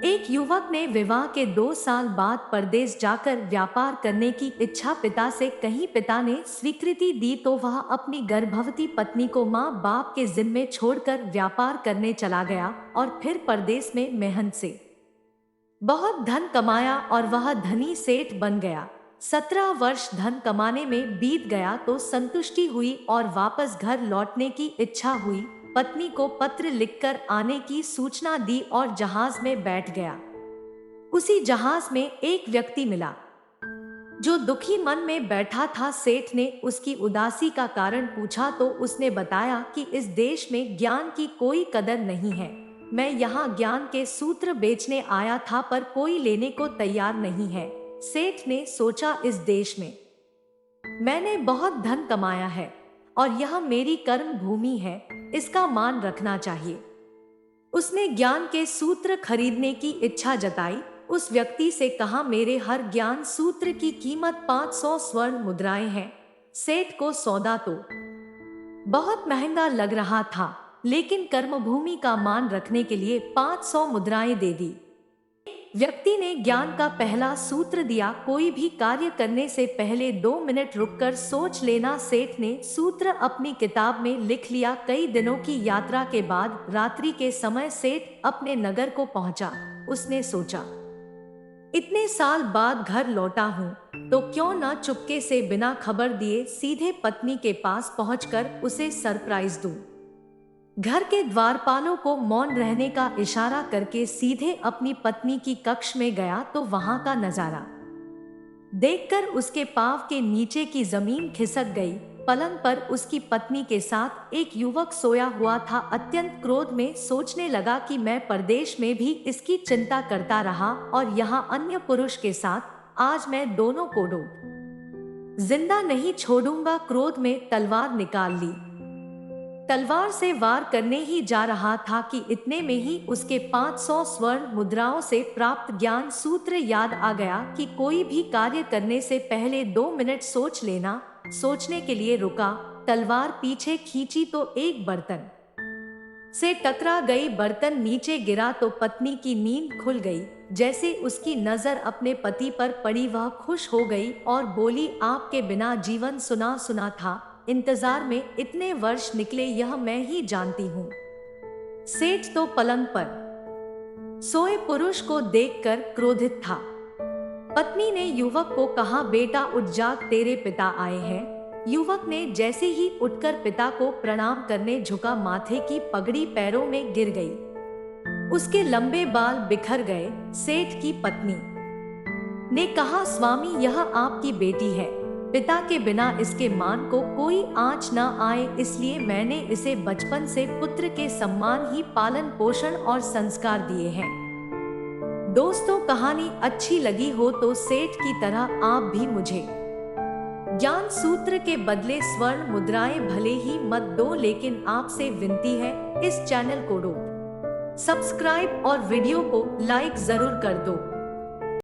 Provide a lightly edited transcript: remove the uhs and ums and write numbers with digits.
एक युवक ने विवाह के 2 साल बाद परदेश जाकर व्यापार करने की इच्छा पिता से कही। पिता ने स्वीकृति दी तो वह अपनी गर्भवती पत्नी को माँ बाप के जिम्मे छोड़कर व्यापार करने चला गया और फिर परदेश में मेहनत से बहुत धन कमाया और वह धनी सेठ बन गया। 17 वर्ष धन कमाने में बीत गया तो संतुष्टि हुई और वापस घर लौटने की इच्छा हुई। पत्नी को पत्र लिखकर आने की सूचना दी और जहाज में बैठ गया। उसी जहाज में एक व्यक्ति मिला जो दुखी मन में बैठा था। सेठ ने उसकी उदासी का कारण पूछा तो उसने बताया कि इस देश में ज्ञान की कोई कदर नहीं है। मैं यहाँ ज्ञान के सूत्र बेचने आया था पर कोई लेने को तैयार नहीं है। सेठ ने सोचा, इस देश में मैंने बहुत धन कमाया है और यह मेरी कर्म भूमि है, इसका मान रखना चाहिए। उसने ज्ञान के सूत्र खरीदने की इच्छा जताई। उस व्यक्ति से कहा, मेरे हर ज्ञान सूत्र की कीमत 500 स्वर्ण मुद्राएं हैं। सेठ को सौदा तो बहुत महंगा लग रहा था, लेकिन कर्मभूमि का मान रखने के लिए 500 मुद्राएं दे दी। व्यक्ति ने ज्ञान का पहला सूत्र दिया, कोई भी कार्य करने से पहले 2 मिनट रुककर सोच लेना। सेठ ने सूत्र अपनी किताब में लिख लिया। कई दिनों की यात्रा के बाद रात्रि के समय सेठ अपने नगर को पहुंचा। उसने सोचा, इतने साल बाद घर लौटा हूं तो क्यों न चुपके से बिना खबर दिए सीधे पत्नी के पास पहुंचकर उसे सरप्राइज दूं। घर के द्वारपालों को मौन रहने का इशारा करके सीधे अपनी पत्नी की कक्ष में गया तो वहां का नजारा देखकर उसके पांव के नीचे की जमीन खिसक गई। पलंग पर उसकी पत्नी के साथ एक युवक सोया हुआ था। अत्यंत क्रोध में सोचने लगा कि मैं परदेश में भी इसकी चिंता करता रहा और यहाँ अन्य पुरुष के साथ, आज मैं दोनों को जिंदा नहीं छोड़ूंगा। क्रोध में तलवार निकाल ली। तलवार से वार करने ही जा रहा था कि इतने में ही उसके 500 स्वर्ण मुद्राओं से प्राप्त ज्ञान सूत्र याद आ गया कि कोई भी कार्य करने से पहले 2 मिनट सोच लेना। सोचने के लिए रुका, तलवार पीछे खींची तो एक बर्तन से टकरा गई। बर्तन नीचे गिरा तो पत्नी की नींद खुल गई। जैसे उसकी नजर अपने पति पर पड़ी वह खुश हो गई और बोली, आपके बिना जीवन सुना सुना था, इंतजार में इतने वर्ष निकले यह मैं ही जानती हूँ। सेठ तो पलंग पर सोए पुरुष को देखकर क्रोधित था। पत्नी ने युवक को कहा, बेटा उठ जाग, तेरे पिता आए हैं। युवक ने जैसे ही उठकर पिता को प्रणाम करने झुका, माथे की पगड़ी पैरों में गिर गई। उसके लंबे बाल बिखर गए। सेठ की पत्नी ने कहा, स्वामी यह आपकी बेटी है, पिता के बिना इसके मान को कोई आंच न आए, इसलिए मैंने इसे बचपन से पुत्र के सम्मान ही पालन पोषण और संस्कार दिए हैं। दोस्तों, कहानी अच्छी लगी हो तो सेठ की तरह आप भी मुझे ज्ञान सूत्र के बदले स्वर्ण मुद्राएं भले ही मत दो, लेकिन आपसे विनती है, इस चैनल को सब्सक्राइब और वीडियो को लाइक जरूर कर दो।